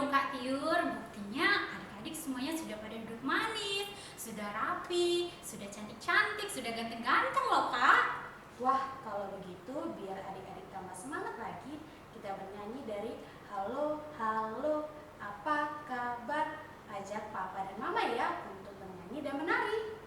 dong Kak Tiur, buktinya adik-adik semuanya sudah pada duduk manis, sudah rapi, sudah cantik-cantik, sudah ganteng-ganteng loh Kak. Wah, kalau begitu biar adik-adik tambah semangat lagi, kita bernyanyi dari halo, halo, apa kabar? Ajak papa dan mama ya untuk bernyanyi dan menari.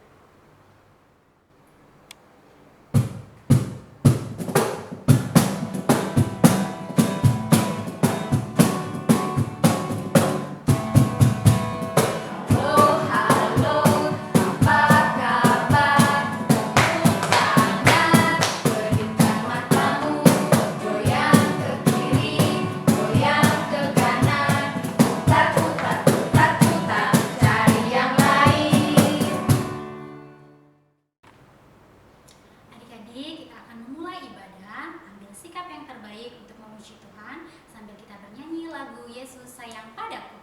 Adik-adik, kita akan memulai ibadah, ambil sikap yang terbaik untuk memuji Tuhan sambil kita bernyanyi lagu Yesus Sayang Padaku.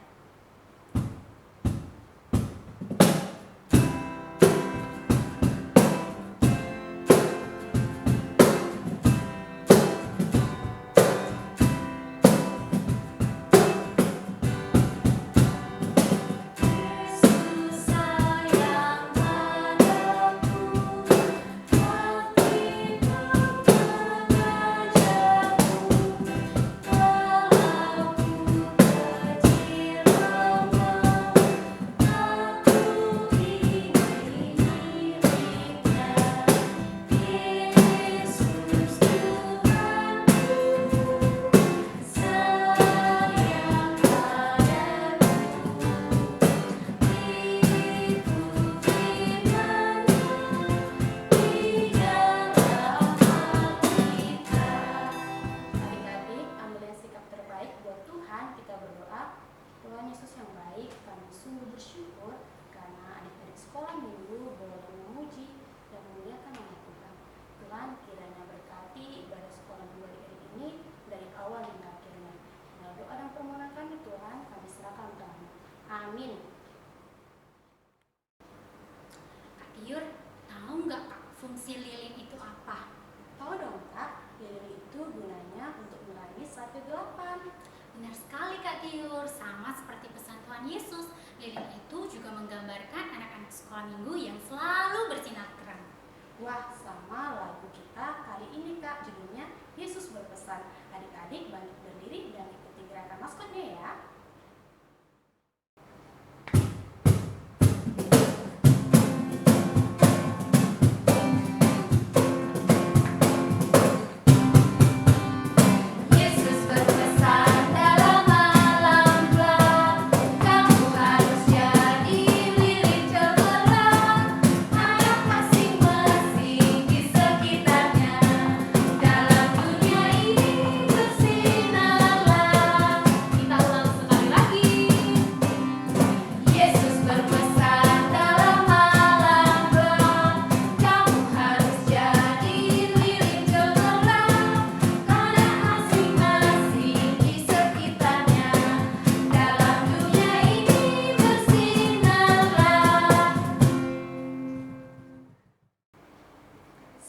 Tuhan Yesus yang baik, kami sungguh bersyukur karena adik-adik sekolah minggu boleh memuji dan memuliakan nama Tuhan. Tuhan kiranya berkati ibadah sekolah minggu adik-adik ini dari awal hingga akhirnya. Nah, doa dan permohonan kami Tuhan kami serahkan Tuhan. Amin. Kak Tiur, tahu nggak Kak fungsi lilin itu apa? Tahu dong Kak, lilin itu gunanya untuk meraih 1:8. Benar sekali Kak Tiur, sama seperti pesan Tuhan Yesus, lilin itu juga menggambarkan anak-anak sekolah minggu yang selalu bersinar terang. Wah, sama lagu kita kali ini Kak, judulnya Yesus berpesan. Adik-adik bangkit berdiri dan ikuti gerakan maskotnya ya.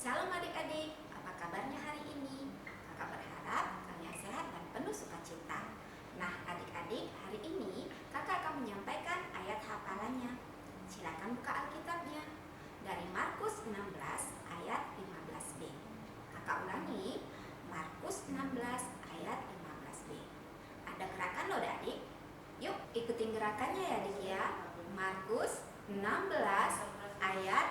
Salam adik-adik, apa kabarnya hari ini? Kakak berharap kalian sehat dan penuh sukacita. Nah adik-adik, hari ini kakak akan menyampaikan ayat hafalannya. Silakan buka Alkitabnya dari Markus 16 ayat 15b. Kakak ulangi, Markus 16 ayat 15b. Ada gerakan loh adik. Yuk ikutin gerakannya ya adik ya. Markus 16 ayat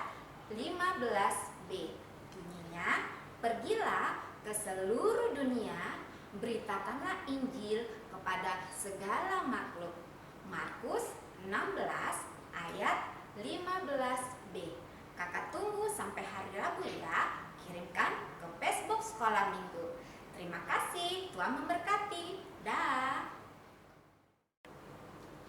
15b. Bunyinya, pergilah ke seluruh dunia, beritakanlah Injil kepada segala makhluk. Markus 16 ayat 15b. Kakak tunggu sampai hari Rabu ya. Kirimkan ke Facebook Sekolah Minggu. Terima kasih, Tuhan memberkati. Dah.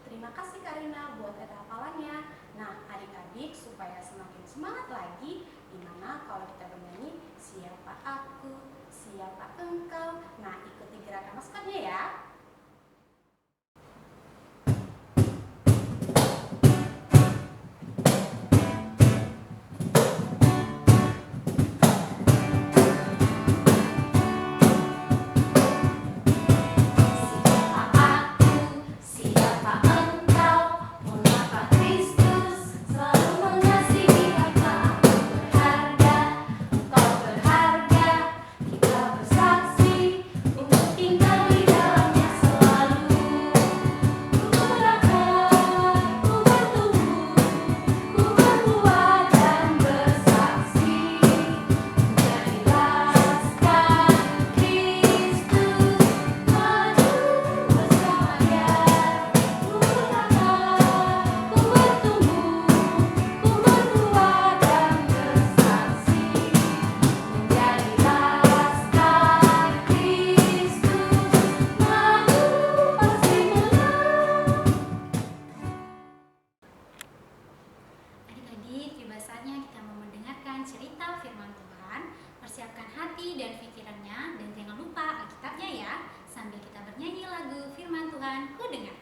Terima kasih Karina buat kata hafalannya. Nah, adik-adik supaya semakin semangat lagi, dimana kalau kita bernyanyi siapa aku, siapa engkau. Nah, ikuti gerakan maskotnya ya. Siapa aku, dan pikirannya, dan jangan lupa Alkitabnya ya, sambil kita bernyanyi lagu Firman Tuhan Ku Dengar.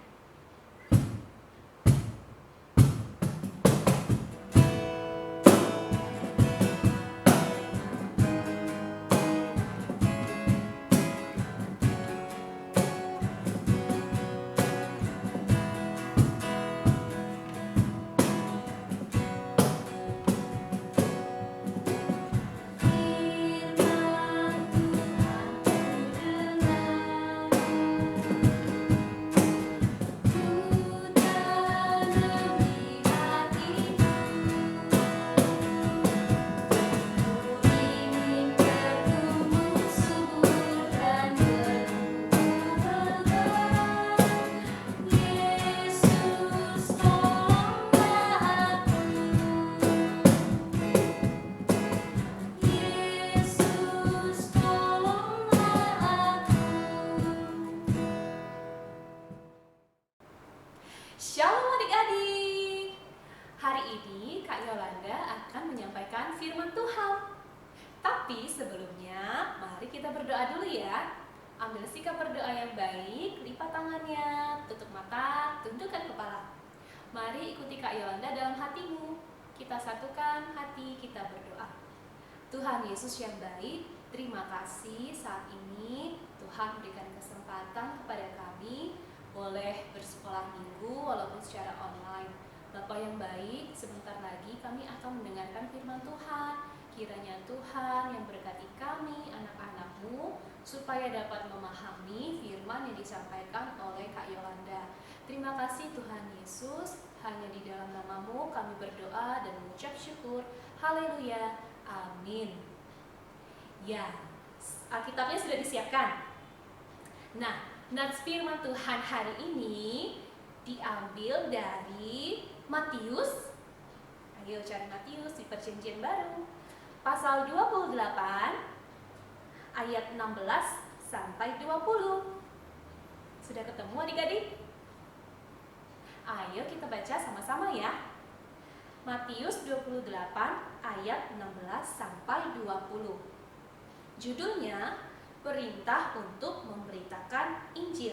Shalom adik-adik. Hari ini Kak Yolanda akan menyampaikan firman Tuhan. Tapi sebelumnya, mari kita berdoa dulu ya. Ambil sikap berdoa yang baik, lipat tangannya, tutup mata, tundukkan kepala. Mari ikuti Kak Yolanda dalam hatimu. Kita satukan hati, kita berdoa. Tuhan Yesus yang baik, terima kasih saat ini Tuhan berikan kesempatan kepada kami boleh bersekolah minggu walaupun secara online. Bapa yang baik, sebentar lagi kami akan mendengarkan firman Tuhan. Kiranya Tuhan yang berkati kami, anak-anak-Mu, supaya dapat memahami firman yang disampaikan oleh Kak Yolanda. Terima kasih Tuhan Yesus, hanya di dalam nama-Mu kami berdoa dan mengucap syukur. Haleluya, amin. Ya, Alkitabnya sudah disiapkan. Nah, nats firman Tuhan hari ini diambil dari Matius. Ayo cari Matius di Perjanjian Baru. Pasal 28 ayat 16 sampai 20. Sudah ketemu adik-adik? Ayo kita baca sama-sama ya. Matius 28 ayat 16 sampai 20. Judulnya Perintah untuk memberitakan Injil.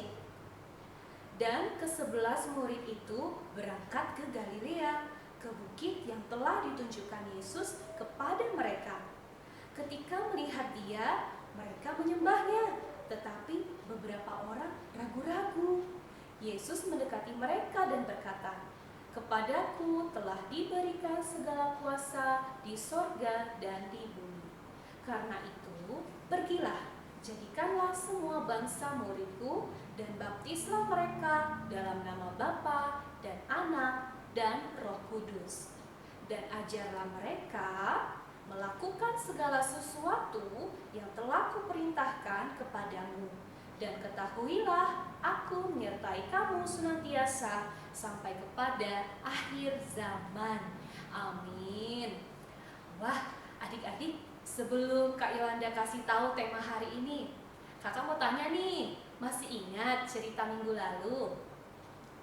Dan ke-11 murid itu berangkat ke Galilea, ke bukit yang telah ditunjukkan Yesus kepada mereka. Ketika melihat Dia, mereka menyembahnya, tetapi beberapa orang ragu-ragu. Yesus mendekati mereka dan berkata, "Kepadaku telah diberikan segala kuasa di sorga dan di bumi. Karena itu, pergilah, jadikanlah semua bangsa muridku dan baptislah mereka dalam nama Bapa dan Anak dan Roh Kudus. Dan ajarlah mereka melakukan segala sesuatu yang telah kuperintahkan kepadamu. Dan ketahuilah, aku menyertai kamu senantiasa sampai kepada akhir zaman." Amin. Wah, adik-adik, sebelum Kak Yolanda kasih tahu tema hari ini, kakak mau tanya nih, masih ingat cerita minggu lalu?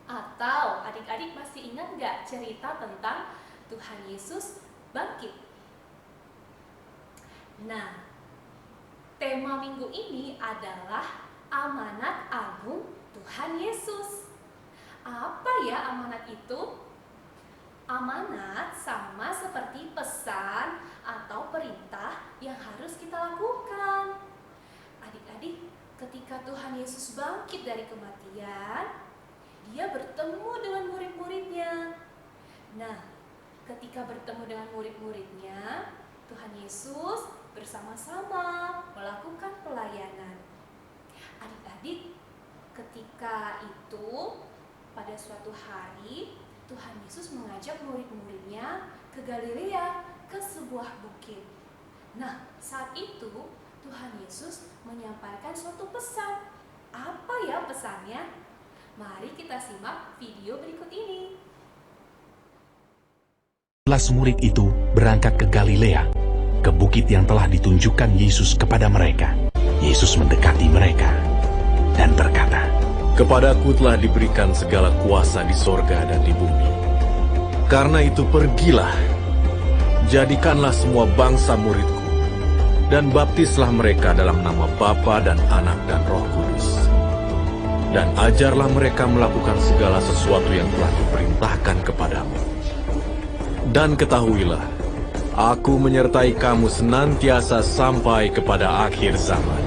Atau adik-adik masih ingat gak cerita tentang Tuhan Yesus bangkit? Nah, tema minggu ini adalah amanat agung Tuhan Yesus. Apa ya amanat itu? Amanat sama seperti pesan atau perintah yang harus kita lakukan. Adik-adik, ketika Tuhan Yesus bangkit dari kematian, Dia bertemu dengan murid-muridnya. Nah, ketika bertemu dengan murid-muridnya, Tuhan Yesus bersama-sama melakukan pelayanan. Adik-adik, ketika itu pada suatu hari Tuhan Yesus mengajak murid-muridnya ke Galilea, ke sebuah bukit. Nah, saat itu Tuhan Yesus menyampaikan suatu pesan. Apa ya pesannya? Mari kita simak video berikut ini. 11 murid itu berangkat ke Galilea, ke bukit yang telah ditunjukkan Yesus kepada mereka. Yesus mendekati mereka dan berkata, "Kepadaku telah diberikan segala kuasa di sorga dan di bumi. Karena itu pergilah, jadikanlah semua bangsa muridku, dan baptislah mereka dalam nama Bapa dan Anak dan Roh Kudus. Dan ajarlah mereka melakukan segala sesuatu yang telah kuperintahkan kepadamu. Dan ketahuilah, Aku menyertai kamu senantiasa sampai kepada akhir zaman.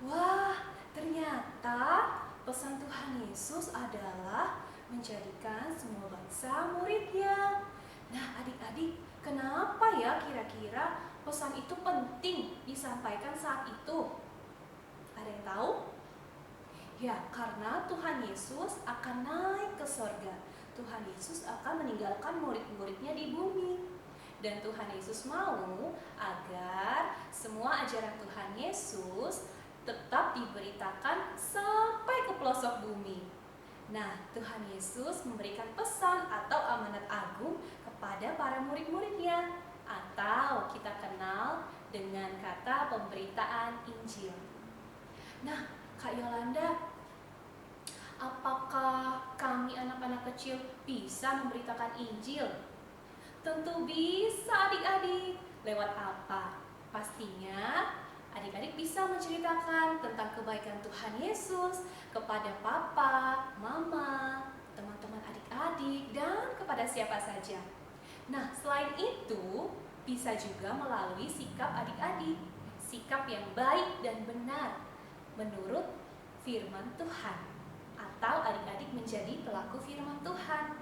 Wah, ternyata pesan Tuhan Yesus adalah menjadikan semua bangsa muridnya. Nah, adik-adik, kenapa ya kira-kira pesan itu penting disampaikan saat itu? Ada yang tahu? Ya, karena Tuhan Yesus akan naik ke surga. Tuhan Yesus akan meninggalkan murid-muridnya di bumi. Dan Tuhan Yesus mau agar semua ajaran Tuhan Yesus tetap diberitakan sampai ke pelosok bumi. Nah, Tuhan Yesus memberikan pesan atau amanat agung kepada para murid-muridnya, atau kita kenal dengan kata pemberitaan Injil. Nah, Kak Yolanda, apakah kami anak-anak kecil bisa memberitakan Injil? Tentu bisa adik-adik. Lewat apa? Pastinya adik-adik bisa menceritakan tentang kebaikan Tuhan Yesus kepada papa, mama, teman-teman adik-adik, dan kepada siapa saja. Nah, selain itu, bisa juga melalui sikap adik-adik. Sikap yang baik dan benar menurut firman Tuhan, atau adik-adik menjadi pelaku firman Tuhan.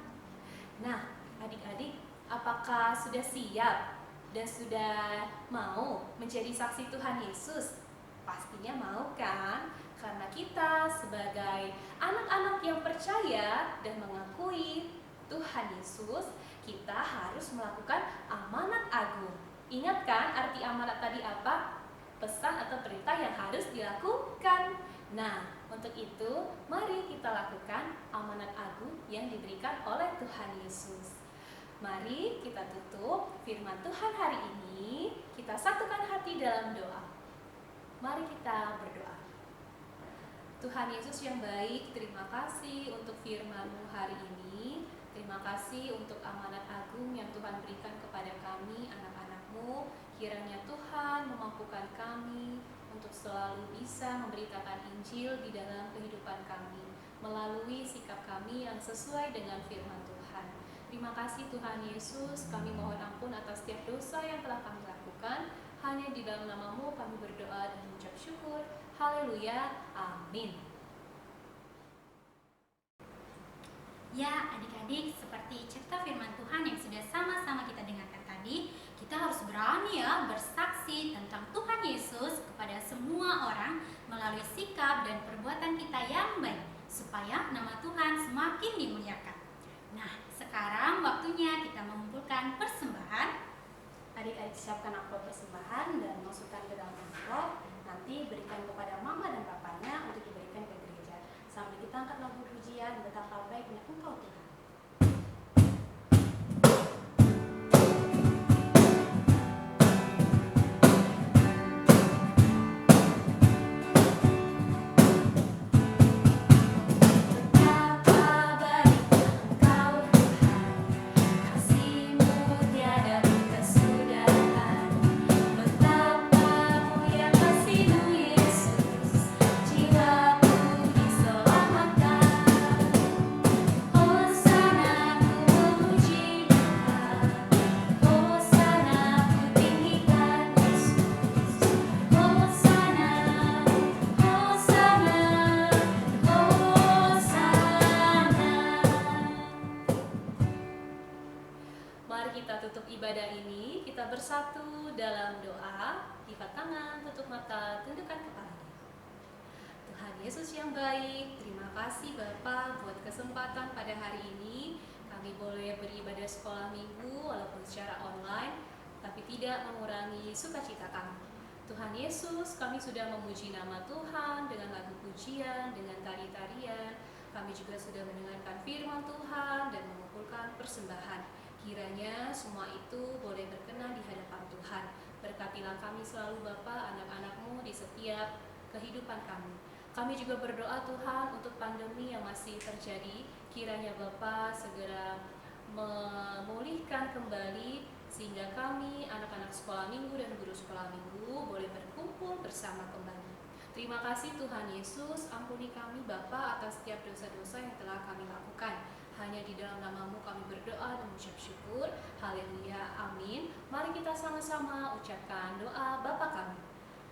Nah, adik-adik, apakah sudah siap dan sudah mau menjadi saksi Tuhan Yesus? Pastinya mau kan? Karena kita sebagai anak-anak yang percaya dan mengakui Tuhan Yesus, kita harus melakukan amanat agung. Ingat kan arti amanat tadi apa? Pesan atau perintah yang harus dilakukan. Nah, untuk itu mari kita lakukan amanat agung yang diberikan oleh Tuhan Yesus. Mari kita tutup firman Tuhan hari ini. Kita satukan hati dalam doa. Mari kita berdoa. Tuhan Yesus yang baik, terima kasih untuk firman-Mu hari ini. Terima kasih untuk amanat agung yang Tuhan berikan kepada kami, anak-anak-Mu. Kiranya Tuhan memampukan kami untuk selalu bisa memberitakan Injil di dalam kehidupan kami, melalui sikap kami yang sesuai dengan firman Tuhan. Terima kasih Tuhan Yesus, kami mohon ampun atas setiap dosa yang telah kami lakukan. Hanya di dalam nama-Mu kami berdoa dan mengucap syukur. Haleluya, amin. Ya, adik-adik, seperti cerita firman Tuhan yang sudah sama-sama kita dengarkan tadi, kita harus berani ya bersaksi tentang Tuhan Yesus kepada semua orang melalui sikap dan perbuatan kita yang baik, supaya nama Tuhan semakin dimuliakan. Nah, sekarang waktunya kita mengumpulkan persembahan. Adik-adik siapkan amplop persembahan dan masukkan ke dalam amplop. Nanti berikan kepada mama dan papanya untuk diberikan ke gereja. Sambil kita angkat lagu pujian, betapa baiknya Engkau Tuhan. Ibadah ini kita bersatu dalam doa, lipat tangan, tutup mata, tundukkan kepala. Tuhan Yesus yang baik, terima kasih Bapa buat kesempatan pada hari ini kami boleh beribadah sekolah minggu walaupun secara online, tapi tidak mengurangi sukacita kami. Tuhan Yesus, kami sudah memuji nama Tuhan dengan lagu pujian, dengan tari-tarian. Kami juga sudah mendengarkan firman Tuhan dan mengumpulkan persembahan. Kiranya semua itu boleh berkenan di hadapan Tuhan. Berkatilah kami selalu Bapa, anak-anak-Mu di setiap kehidupan kami. Kami juga berdoa Tuhan untuk pandemi yang masih terjadi. Kiranya Bapa segera memulihkan kembali sehingga kami, anak-anak sekolah minggu dan guru sekolah minggu, boleh berkumpul bersama kembali. Terima kasih Tuhan Yesus, ampuni kami Bapa atas setiap dosa-dosa yang telah kami lakukan. Hanya di dalam nama-Mu kami berdoa dan mengucap syukur. Haleluya, amin. Mari kita sama-sama ucapkan doa Bapa kami.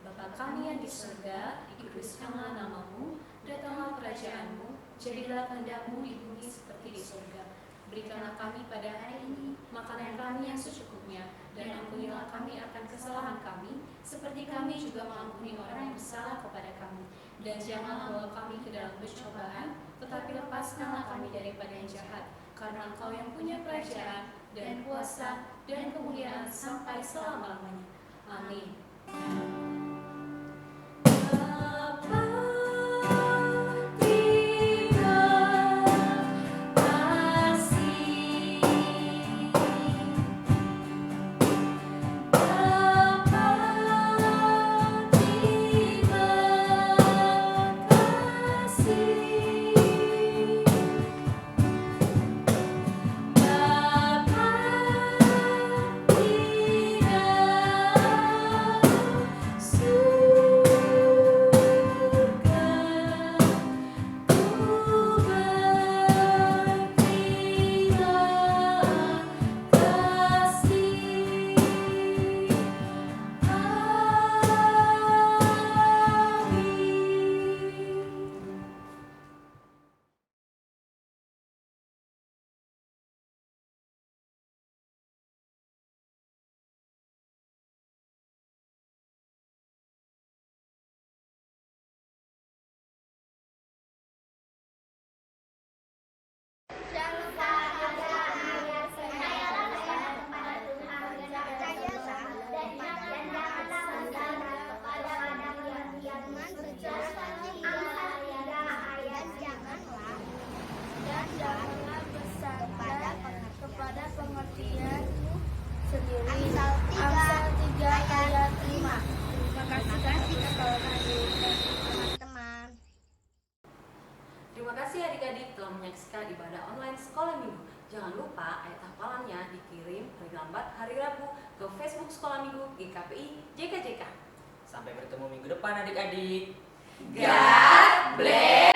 Bapa kami yang di surga, dikuduskanlah nama-Mu, datanglah kerajaan-Mu, jadilah kehendak-Mu di bumi seperti di surga. Berikanlah kami pada hari ini makanan kami yang secukupnya, dan ampunilah kami akan kesalahan kami, seperti kami juga mengampuni orang yang bersalah kepada kami. Dan jangan bawa kami ke dalam pencobaan, tetapi lepaskanlah kami daripada yang jahat, karena Engkau yang punya kerajaan dan kuasa dan kemuliaan sampai selama-lamanya. Amin. kepada pengertian sendiri. Amsal 3 ayat 5. Terima kasih teman-teman. Terima kasih adik-adik telah menyaksikan ibadah online sekolah minggu. Jangan lupa ayat hafalannya dikirim paling lambat hari Rabu ke Facebook Sekolah Minggu GKPI JKJK. Sampai bertemu minggu depan adik-adik. God bless.